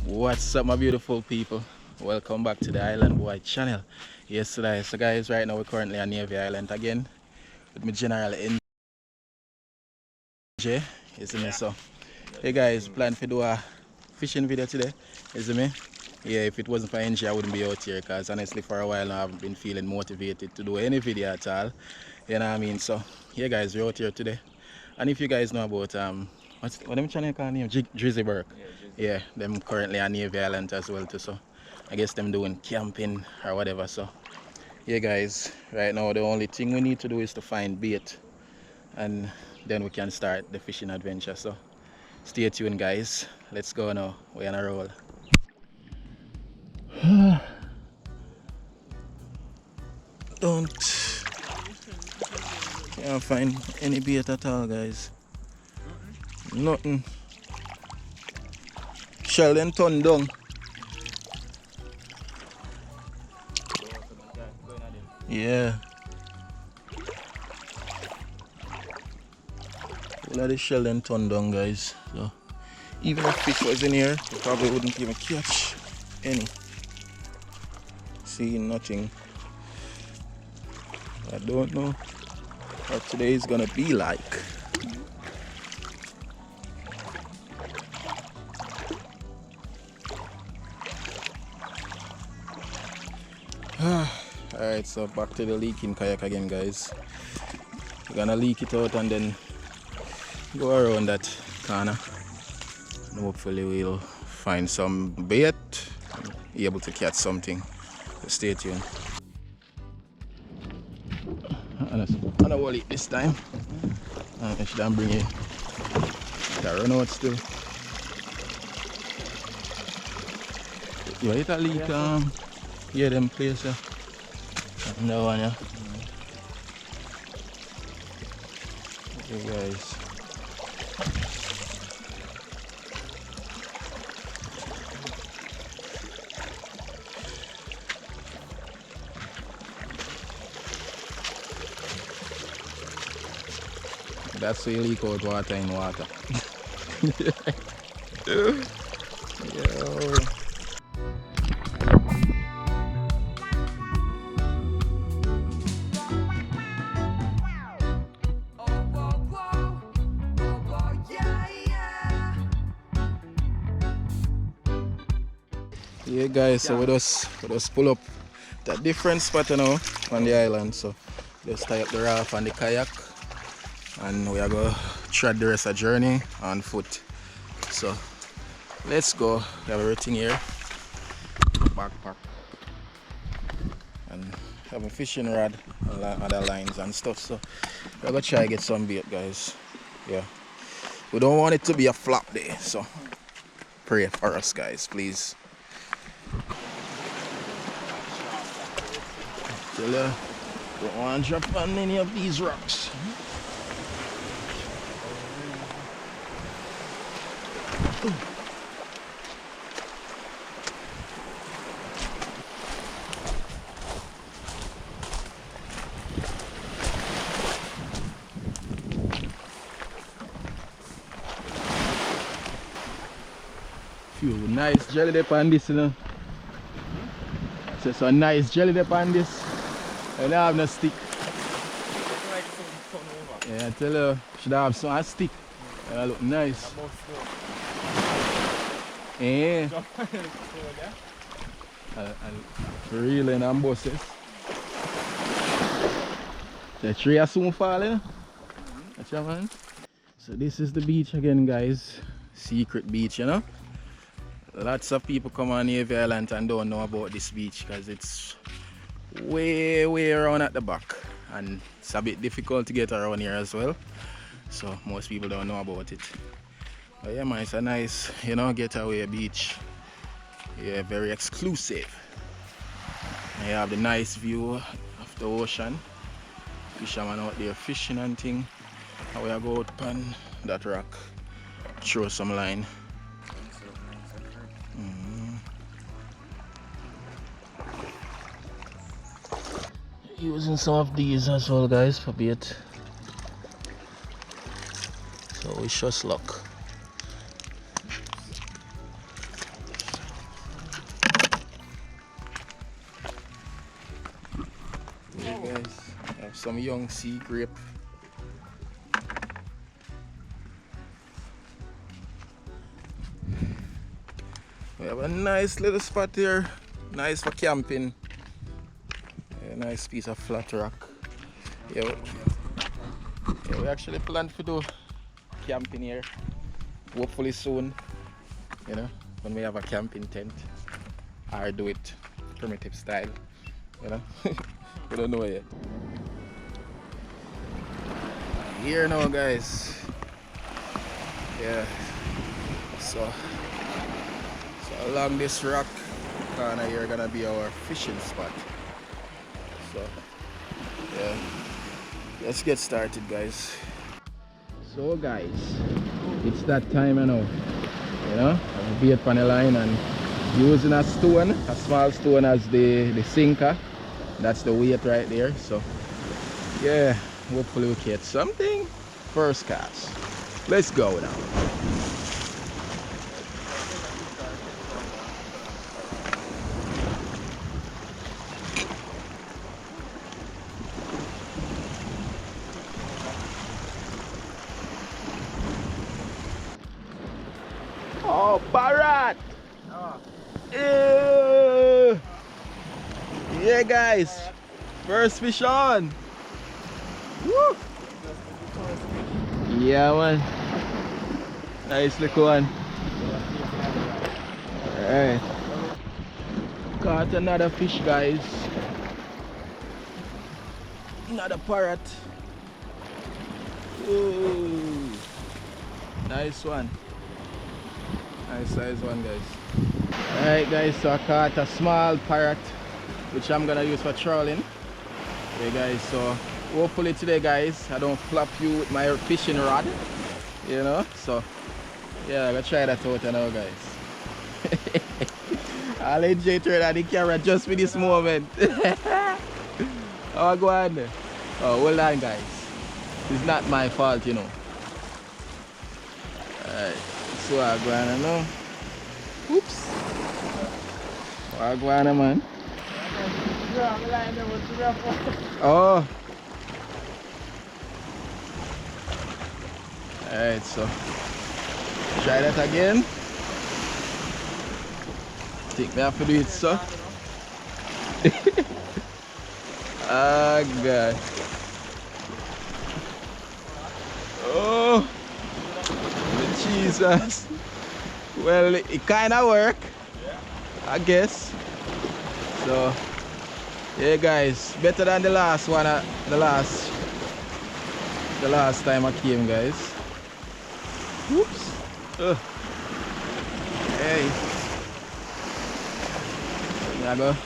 What's up, my beautiful people? Welcome back to the Island Boy channel. Yes, today, so guys, right now we're currently on Navy Island again with my General Enjay, isn't it? So, hey guys, plan to do a fishing video today, isn't it? Yeah, if it wasn't for Enjay, I wouldn't be out here because honestly, for a while now, I haven't been feeling motivated to do any video at all. You know what I mean? So, yeah, guys, we're out here today. And if you guys know about what them channel called name? Drizzy Burke. Yeah, them currently on Navy Island as well too. So I guess them doing camping or whatever. So yeah, guys, right now the only thing we need to do is to find bait, and then we can start the fishing adventure. So stay tuned, guys. Let's go now. We're on a roll. Can't find any bait at all, guys. Nothing. Shell and turn down. Yeah. All of the shell and turn down, guys. So even if fish was in here, we probably wouldn't even catch any. See nothing. I don't know what today is gonna be like. Alright, so back to the leaking kayak again, guys. We're gonna leak it out and then go around that corner. And hopefully we'll find some bait and be able to catch something. So stay tuned. I'm gonna hold it this time. I should bring it. I run out still. You hit a leak, yeah, them place, yeah. No one, yeah. Okay, guys. That's why you leak out water in water. Yo. Yeah, guys, so we just pull up that different spot now on the island. So just tie up the raft and the kayak, and we are going to tread the rest of the journey on foot. So let's go. We have everything here, backpack, and have a fishing rod, other lines and stuff. So we're going to try to get some bait, guys. Yeah, we don't want it to be a flop day, so pray for us, guys, please. Don't want to drop on any of these rocks. Few nice jelly dip on this, you know. So nice jelly dip on this. I don't have no stick. Yeah, I tell you, should have some stick. That look nice. Yeah. For real, and I'm bosses. The tree are soon falling. That's your man. So this is the beach again, guys. Secret beach, you know. Lots of people come on Navy Island and don't know about this beach because it's way around at the back, and it's a bit difficult to get around here as well, so most people don't know about it. But yeah, man, it's a nice, you know, getaway beach. Yeah, very exclusive. And you have the nice view of the ocean. Fishermen out there fishing and thing. And we are go out on that rock, throw some line. Using some of these as well, guys, for bait. So we just luck. Here, guys, I have some young sea grape. We have a nice little spot here, nice for camping. A nice piece of flat rock. Yeah, we actually plan to do camping here. Hopefully soon, you know, when we have a camping tent. Or do it primitive style, you know. We don't know yet. Here now, guys. Yeah. So along this rock corner here gonna be our fishing spot. So yeah, let's get started, guys. So guys, it's that time, you know. I've bait on the line and using a stone, a small stone as the sinker. That's the weight right there. So yeah, hopefully we catch something. First cast. Let's go now. Oh, Barat! Oh. Yeah, guys. First fish on. Woo! Yeah, man. Nice little one. Alright. Caught another fish, guys. Another parrot. Ooh. Nice one. Nice size one, guys. Alright, guys, so I caught a small parrot which I'm gonna use for trawling. Okay, guys, so hopefully today, guys, I don't flop you with my fishing rod, you know. So yeah, I'm gonna try that out now, guys. I'll Enjay turn on the camera just for this moment. Oh, go on. Oh, hold on, guys. It's not my fault, you know. Alright. So I go on now. Oops. I go on, man. Oh. Alright, so try that again. Think me have to do it, so. Oh God. Oh. Jesus. Well, it kinda work, I guess. So yeah, guys, better than the last one, the last time I came, guys. Whoops. Hey, I'm gonna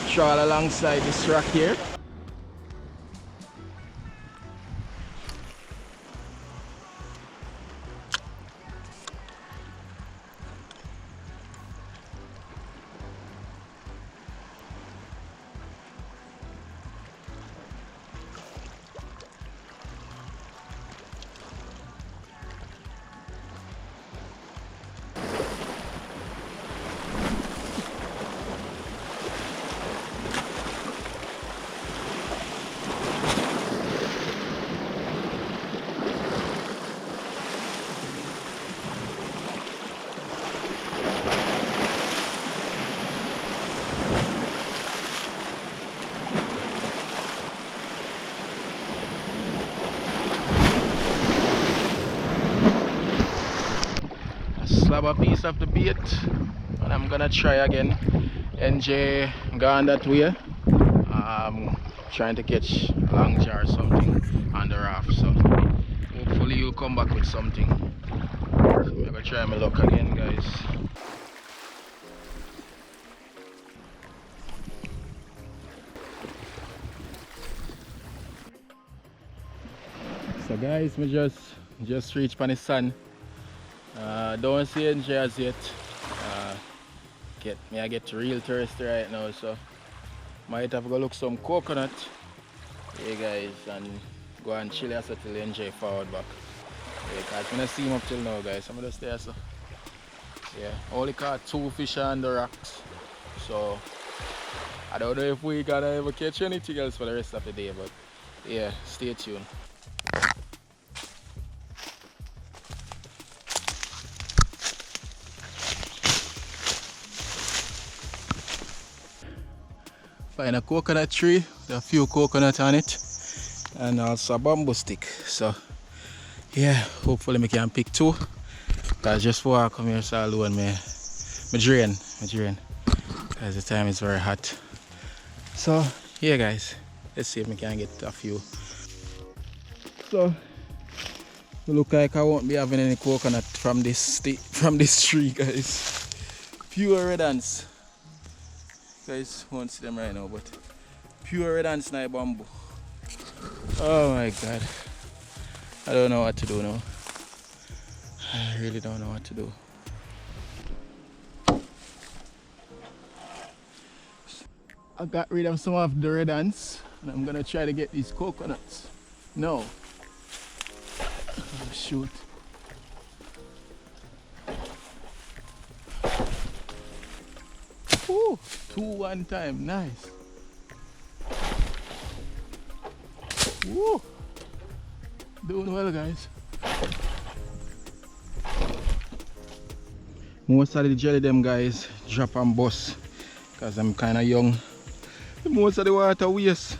trawl alongside this rock here. Slab a piece of the bait, and I'm gonna try again. Enjay gone that way. Trying to catch a long jar or something on the raft, so hopefully you'll come back with something. So I'm gonna try my luck again, guys. Guys, we just reached on the sun. Don't see Enjay as yet. I get real thirsty right now, so might have to go look some coconut. Hey guys, and go and chill here so till Enjay forward back. Yeah, cause I see him up till now, guys. I'm just there, so yeah. Only caught 2 fish on the rocks, so I don't know if we gonna ever catch anything else for the rest of the day, but yeah, stay tuned. Find a coconut tree, there are a few coconuts on it, and also a bamboo stick. So yeah, hopefully we can pick 2. Cause just before I come here so alone, me drain. Cause the time is very hot. So yeah guys, let's see if we can get a few. So it look like I won't be having any coconut from this tree, guys. Pure red ants. Guys won't see them right now, but pure red ants in bamboo. Oh my god. I don't know what to do now. I really don't know what to do. I got rid of some of the red ants and I'm gonna try to get these coconuts. No. Oh, shoot. Ooh, 2 one time, nice. Woo. Doing well, guys. Most of the jelly them guys drop and bust because I'm kind of young. Most of the water waste.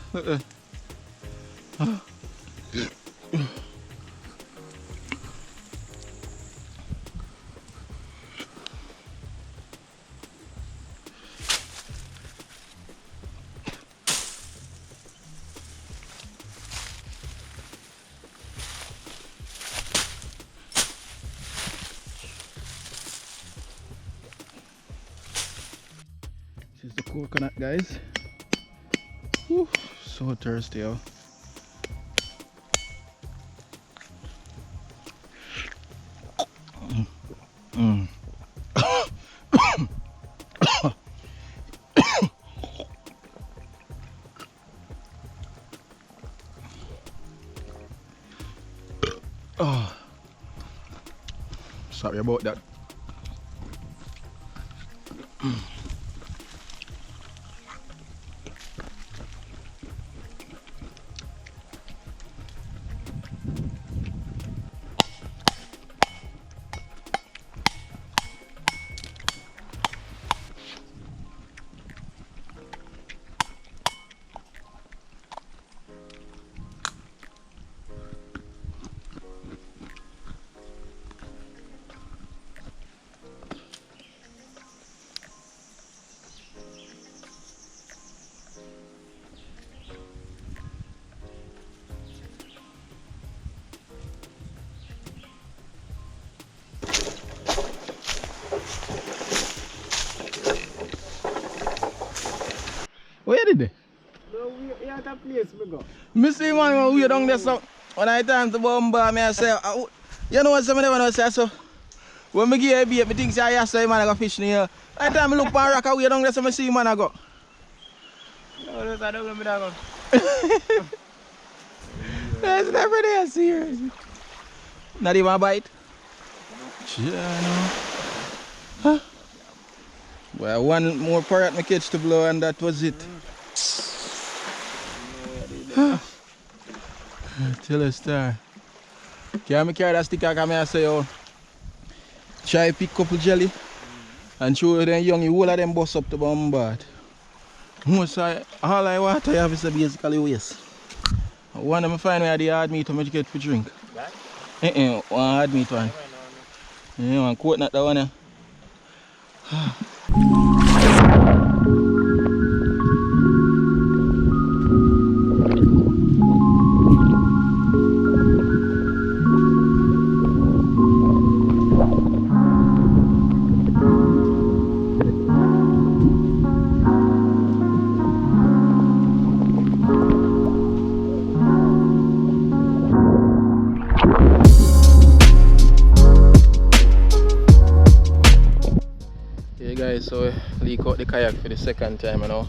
This is the coconut, guys. Whew, so thirsty, oh. Oh, sorry about that. Where did they? No, we at a place we go. Me see man we down there so when I time to bomba me I say you know what some never know say so when me give a bait me think say I say man I go fish near. I time me look pan rock we down there so me see man I go. No, that's I don't know me that go. That's never there serious. Not even a bite? Yeah, no. Huh? Well, one more parrot me catch to blow and that was it. Tell a star. Can I carry that stick I come here and say, oh, try pick couple jelly and show them young, you all of them bust up the bombard. Most all I water you have is basically waste. One of them find where the hard meat to make get for drink. One hard meat one. Yeah, one coconut that one. Yeah. Yeah guys, so leak out the kayak for the second time, you know.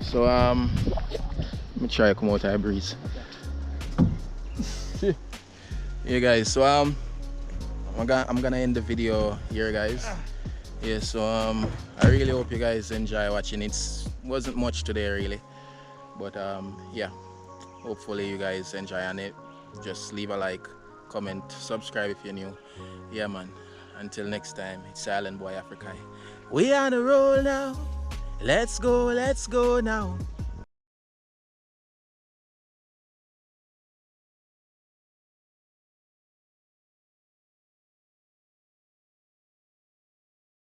So let me try to come out of the breeze. Yeah guys, so I'm gonna end the video here guys. Yeah, so I really hope you guys enjoy watching. It wasn't much today really, but yeah, hopefully you guys enjoy, and it just leave a like, comment, subscribe if you're new. Yeah man, until next time, it's Silent Boy Africa. We on the roll now, let's go now.